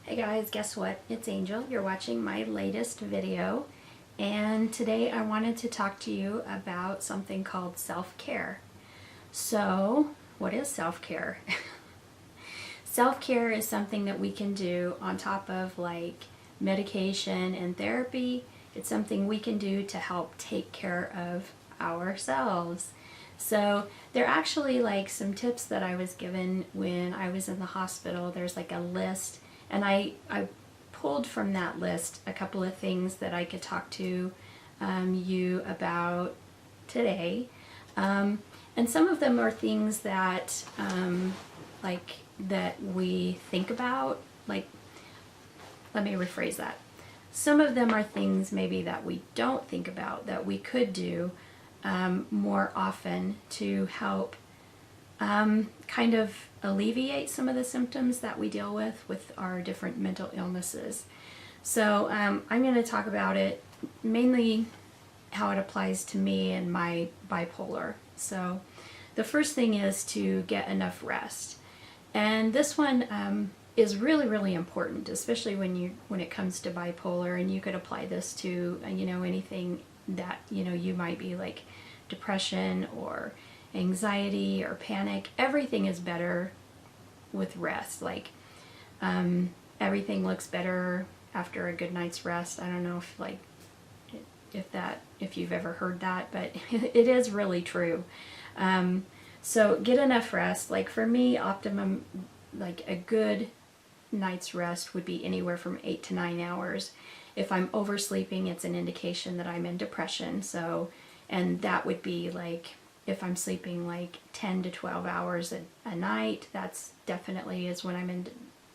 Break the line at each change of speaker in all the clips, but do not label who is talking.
Hey guys, guess what? It's Angel. You're watching my latest video, and today I wanted to talk to you about something called self-care. So, what is self-care? Self-care is something that we can do on top of like medication and therapy. It's something we can do to help take care of ourselves. So there are actually like some tips that I was given when I was in the hospital. There's like a list, and I pulled from that list a couple of things that I could talk to you about today. And some of them are things that that we think about. Like, let me rephrase that. Some of them are things maybe that we don't think about that we could do more often to help kind of alleviate some of the symptoms that we deal with our different mental illnesses. So I'm going to talk about it mainly how it applies to me and my bipolar. So the first thing is to get enough rest. And this one is really, really important, especially when it comes to bipolar, and you could apply this to anything that you might be like depression or anxiety or panic. Everything is better with rest. Like everything looks better after a good night's rest. I don't know if you've ever heard that, but it is really true. So get enough rest. Like for me, optimum, like a good night's rest would be anywhere from 8 to 9 hours. If I'm oversleeping, it's an indication that I'm in depression. So, and that would be like if I'm sleeping like 10 to 12 hours a night, that's definitely is when I'm in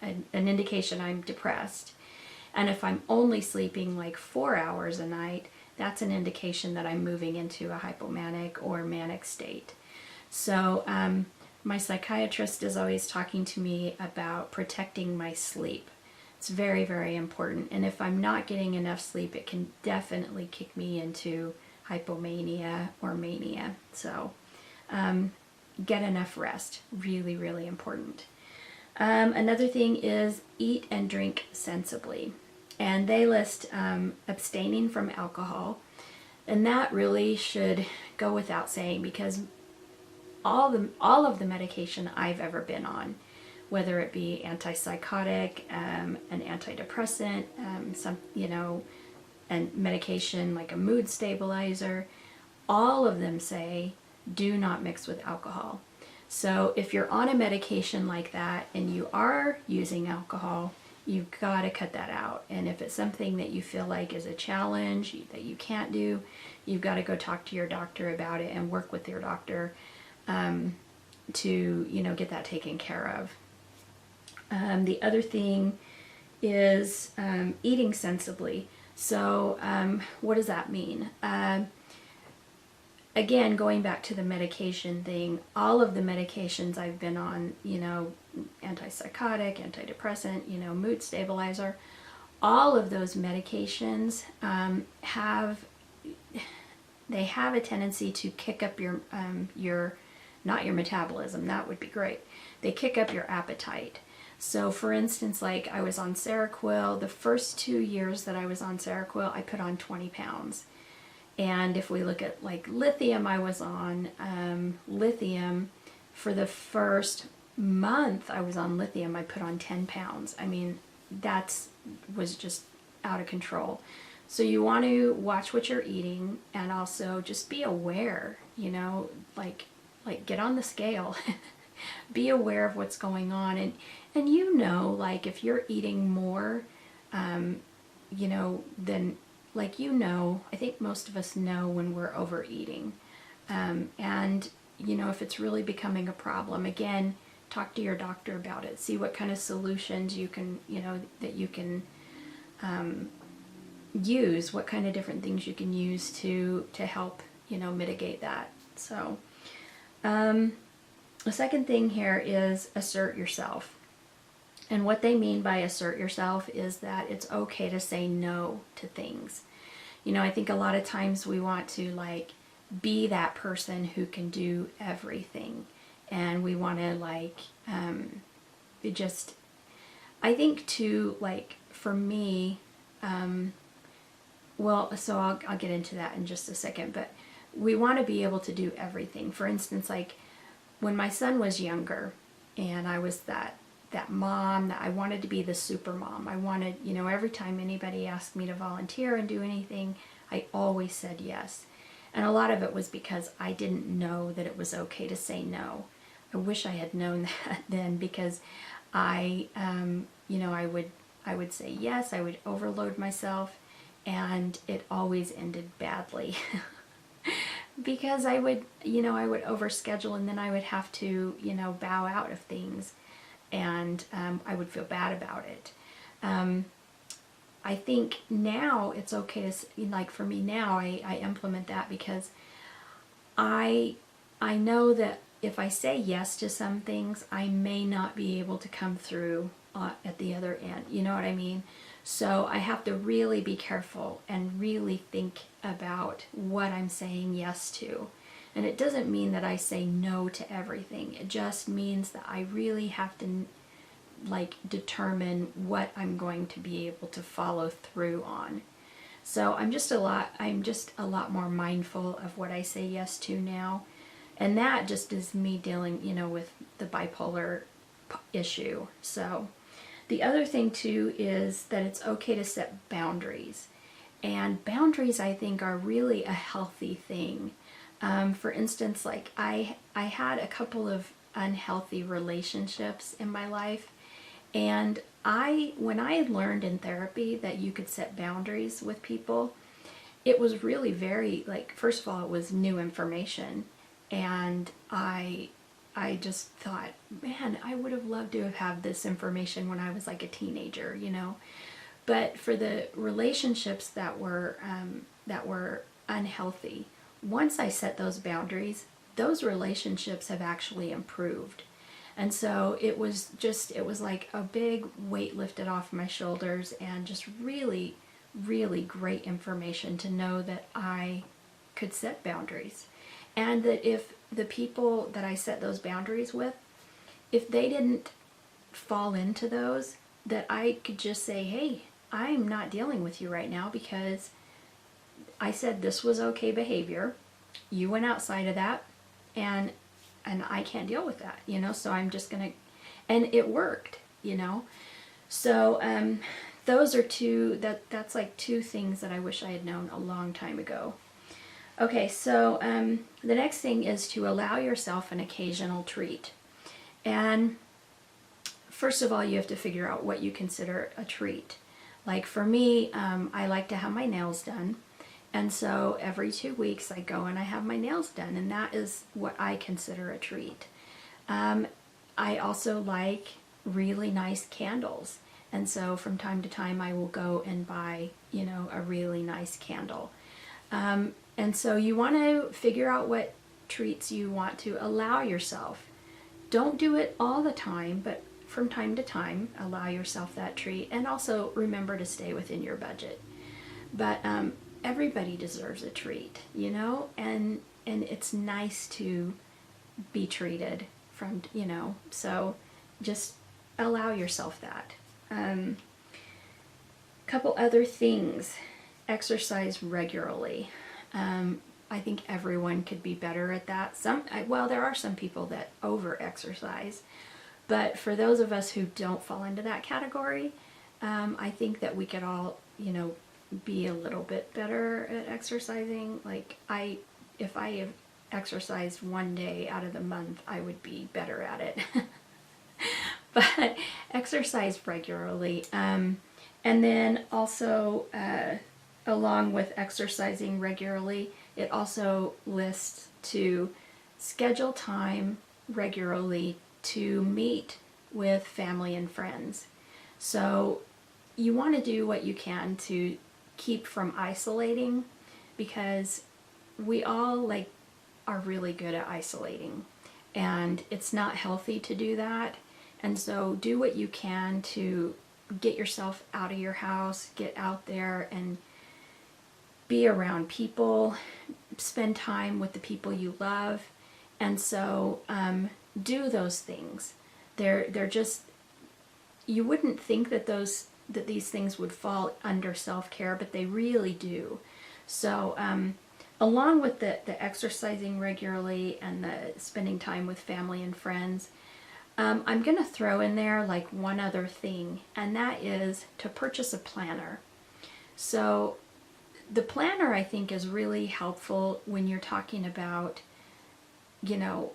an indication I'm depressed. And if I'm only sleeping like 4 hours a night, that's an indication that I'm moving into a hypomanic or manic state. So my psychiatrist is always talking to me about protecting my sleep. It's very, very important. And if I'm not getting enough sleep, it can definitely kick me into hypomania or mania. So get enough rest. Really, really important. Another thing is eat and drink sensibly. And they list abstaining from alcohol. And that really should go without saying, because all of the medication I've ever been on, whether it be antipsychotic, an antidepressant, and medication like a mood stabilizer, all of them say do not mix with alcohol. So if you're on a medication like that and you are using alcohol, you've got to cut that out. And if it's something that you feel like is a challenge that you can't do, you've got to go talk to your doctor about it and work with your doctor to get that taken care of. The other thing is eating sensibly. So what does that mean? Again, going back to the medication thing, all of the medications I've been on, antipsychotic, antidepressant, mood stabilizer, all of those medications have a tendency to kick up your not your metabolism. That would be great. They kick up your appetite. So for instance, like I was on Seroquel, the first 2 years that I was on Seroquel, I put on 20 pounds. And if we look at like lithium, I was on lithium for the first month I was on lithium, I put on 10 pounds. I mean, that was just out of control. So you want to watch what you're eating and also just be aware, like get on the scale. Be aware of what's going on, and like if you're eating more than I think most of us know when we're overeating, and if it's really becoming a problem, again, talk to your doctor about it. See what kind of solutions you can that you can use, what kind of different things you can use to help mitigate that. So the second thing here is assert yourself. And what they mean by assert yourself is that it's okay to say no to things. I think a lot of times we want to like be that person who can do everything, and we want to like just I think too, like for me, well, so I'll get into that in just a second, but we want to be able to do everything. For instance, like when my son was younger and I was that mom that I wanted to be the super mom. I wanted, every time anybody asked me to volunteer and do anything, I always said yes. And a lot of it was because I didn't know that it was okay to say no. I wish I had known that then, because I would say yes, I would overload myself, and it always ended badly. Because I would overschedule, and then I would have to, bow out of things, and I would feel bad about it. I think now it's okay to, like for me now, I implement that because I know that if I say yes to some things, I may not be able to come through at the other end. You know what I mean? So I have to really be careful and really think about what I'm saying yes to. And it doesn't mean that I say no to everything. It just means that I really have to determine what I'm going to be able to follow through on. So I'm just a lot more mindful of what I say yes to now. And that just is me dealing, with the bipolar issue. So the other thing too is that it's okay to set boundaries. And boundaries, I think, are really a healthy thing. For instance, like I had a couple of unhealthy relationships in my life. And when I learned in therapy that you could set boundaries with people, it was really very, first of all, it was new information. And I just thought, man, I would have loved to have had this information when I was like a teenager, But for the relationships that were unhealthy, once I set those boundaries, those relationships have actually improved. And so it was like a big weight lifted off my shoulders, and just really, really great information to know that I could set boundaries. And that if the people that I set those boundaries with, if they didn't fall into those, that I could just say, hey, I'm not dealing with you right now because I said this was okay behavior. You went outside of that, and I can't deal with that, so I'm just going to, and it worked, So those are that's like two things that I wish I had known a long time ago. Okay, so the next thing is to allow yourself an occasional treat. And first of all, you have to figure out what you consider a treat. Like for me, I like to have my nails done. And so every 2 weeks I go and I have my nails done, and that is what I consider a treat. I also like really nice candles. And so from time to time I will go and buy, a really nice candle. And so you want to figure out what treats you want to allow yourself. Don't do it all the time, but from time to time, allow yourself that treat. And also remember to stay within your budget. But everybody deserves a treat, and it's nice to be treated from, so just allow yourself that. Couple other things. Exercise regularly. I think everyone could be better at that. There are some people that over-exercise, but for those of us who don't fall into that category, I think that we could all, be a little bit better at exercising. If I exercised one day out of the month, I would be better at it. But exercise regularly. And then also, along with exercising regularly, it also lists to schedule time regularly to meet with family and friends. So you want to do what you can to keep from isolating, because we all are really good at isolating, and it's not healthy to do that. And so do what you can to get yourself out of your house, get out there and be around people, spend time with the people you love. And so do those things. They're just, you wouldn't think that these things would fall under self-care, but they really do. So along with the exercising regularly and the spending time with family and friends, I'm going to throw in there like one other thing, and that is to purchase a planner. So the planner, I think, is really helpful when you're talking about, you know,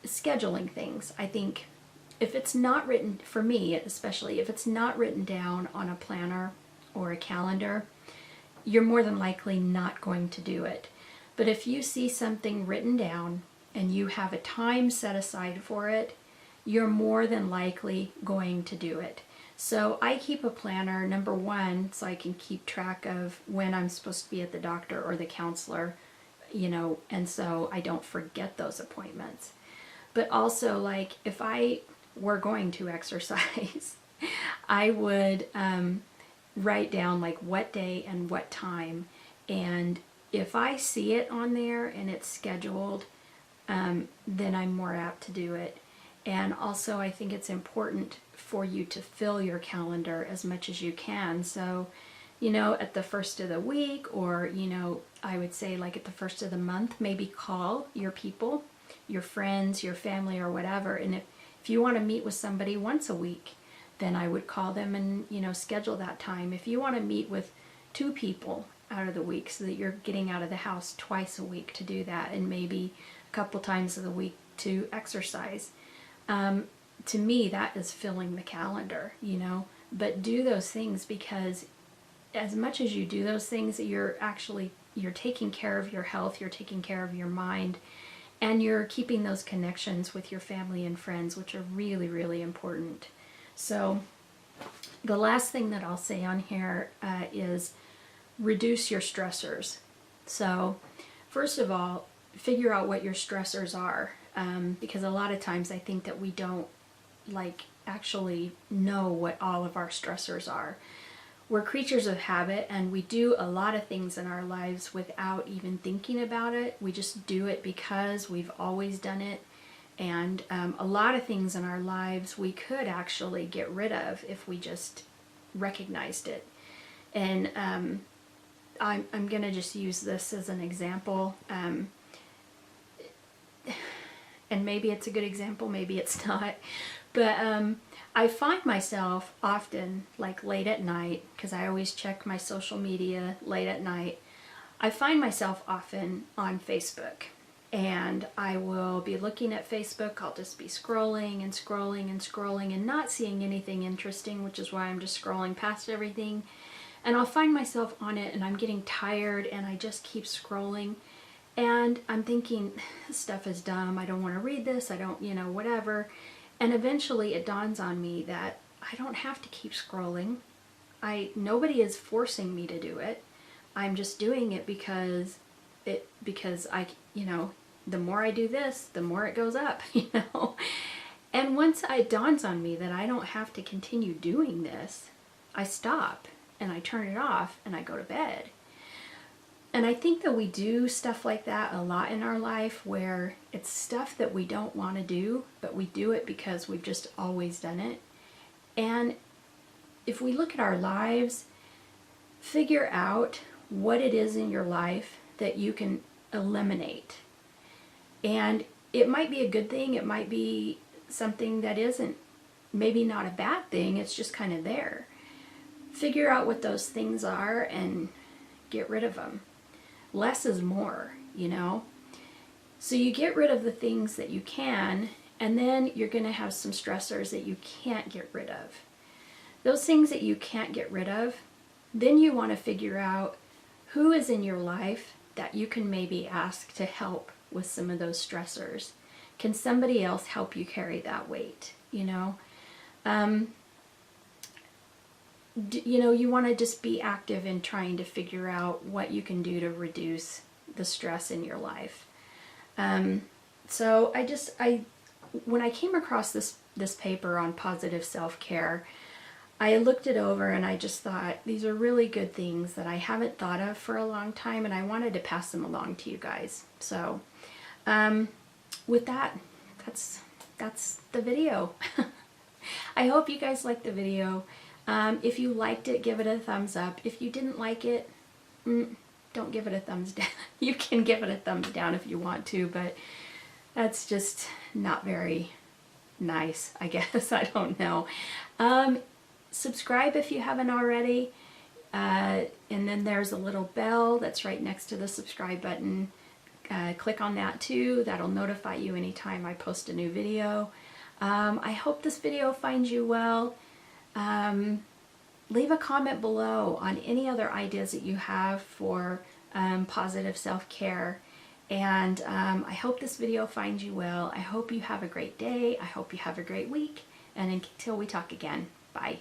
scheduling things. I think if it's not written, for me especially, if it's not written down on a planner or a calendar, you're more than likely not going to do it. But if you see something written down and you have a time set aside for it, you're more than likely going to do it. So I keep a planner, number one, so I can keep track of when I'm supposed to be at the doctor or the counselor, you know, and so I don't forget those appointments. But also, like, if I were going to exercise, I would write down like what day and what time, and if I see it on there and it's scheduled, then I'm more apt to do it. And also, I think it's important for you to fill your calendar as much as you can. So, you know, at the first of the week, or, you know, I would say like at the first of the month, maybe call your people, your friends, your family, or whatever. And if you want to meet with somebody once a week, then I would call them and, you know, schedule that time. If you want to meet with 2 people out of the week, so that you're getting out of the house twice a week to do that, and maybe a couple times of the week to exercise. To me, that is filling the calendar, you know. But do those things, because as much as you do those things, you're taking care of your health, you're taking care of your mind, and you're keeping those connections with your family and friends, which are really, really important. So the last thing that I'll say on here is reduce your stressors. So first of all, figure out what your stressors are, because a lot of times I think that we don't like actually know what all of our stressors are. We're creatures of habit, and we do a lot of things in our lives without even thinking about it. We just do it because we've always done it. And a lot of things in our lives we could actually get rid of if we just recognized it. And I'm going to just use this as an example. And maybe it's a good example, maybe it's not. But I find myself often, like late at night, because I always check my social media late at night, I find myself often on Facebook. And I will be looking at Facebook, I'll just be scrolling and scrolling and scrolling and not seeing anything interesting, which is why I'm just scrolling past everything. And I'll find myself on it and I'm getting tired and I just keep scrolling. And I'm thinking, this stuff is dumb, I don't want to read this, I don't, you know, whatever. And eventually it dawns on me that I don't have to keep scrolling. Nobody is forcing me to do it. I'm just doing it because I, you know, the more I do this, the more it goes up, you know. And once it dawns on me that I don't have to continue doing this, I stop and I turn it off and I go to bed. And I think that we do stuff like that a lot in our life, where it's stuff that we don't want to do, but we do it because we've just always done it. And if we look at our lives, figure out what it is in your life that you can eliminate. And it might be a good thing, it might be something that isn't, maybe not a bad thing, it's just kind of there. Figure out what those things are and get rid of them. Less is more, you know. So you get rid of the things that you can, and then you're going to have some stressors that you can't get rid of. Those things that you can't get rid of, then you want to figure out who is in your life that you can maybe ask to help with some of those stressors. Can somebody else help you carry that weight, you know? You want to just be active in trying to figure out what you can do to reduce the stress in your life. So when I came across this paper on positive self-care, I looked it over and I just thought, these are really good things that I haven't thought of for a long time, and I wanted to pass them along to you guys. So with that, that's the video. I hope you guys liked the video. If you liked it, give it a thumbs up. If you didn't like it, don't give it a thumbs down. You can give it a thumbs down if you want to, but that's just not very nice, I guess. I don't know. Subscribe if you haven't already. And then there's a little bell that's right next to the subscribe button. Click on that too. That'll notify you anytime I post a new video. I hope this video finds you well. Leave a comment below on any other ideas that you have for positive self-care. And I hope this video finds you well. I hope you have a great day. I hope you have a great week. And until we talk again, bye.